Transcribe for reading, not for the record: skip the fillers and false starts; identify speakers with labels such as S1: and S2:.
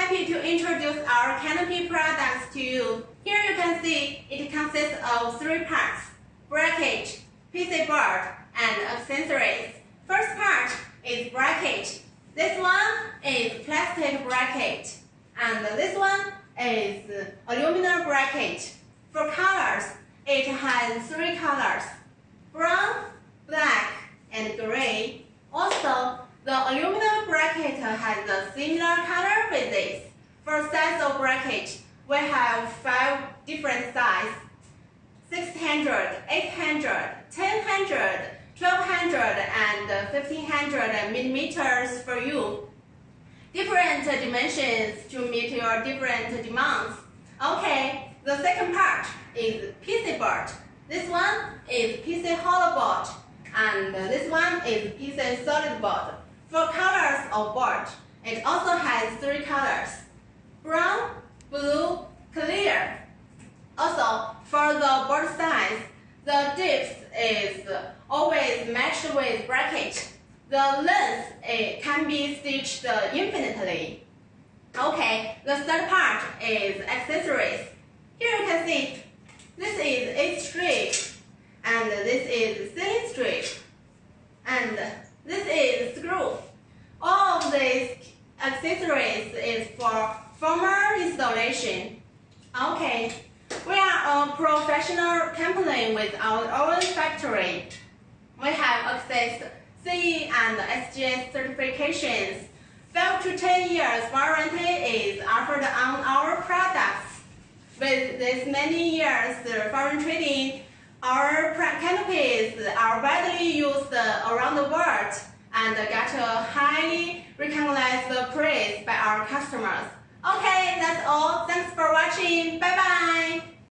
S1: happy to introduce our canopy products to you. Here you can see it consists of 3 parts: bracket, PC board, and accessories. First part is bracket. This one is plastic bracket, and this one is aluminum bracket. For colors, it has 3 colors: brown, black, and gray. Also, the aluminum bracket has a similar color with this. For size of bracket, we have 5 different sizes: 600, 800, 1000, 1200, and 1500 millimeters for you. Different dimensions to meet your different demands. Okay, the second part is PC board. This one is PC hollow board, and this one is PC solid board. For colors of board, it also has 3 colors: brown, blue, clear. Also, for the board size, the depth is always matched with bracket. The length can be stitched infinitely. Okay, the third part is accessories. Here you can see this is 8 strip, and this is 7 strip, and this is screw. All of these accessories is for formal installation. Okay, we are a professional company with our own factory. We have accessed CE and SGS certifications. 5 to 10 years warranty is offered on our products. With this many years foreign trading, our canopies are widely used around the world and get a highly recognized praise by our customers. Okay, that's all. Thanks for watching. Bye bye.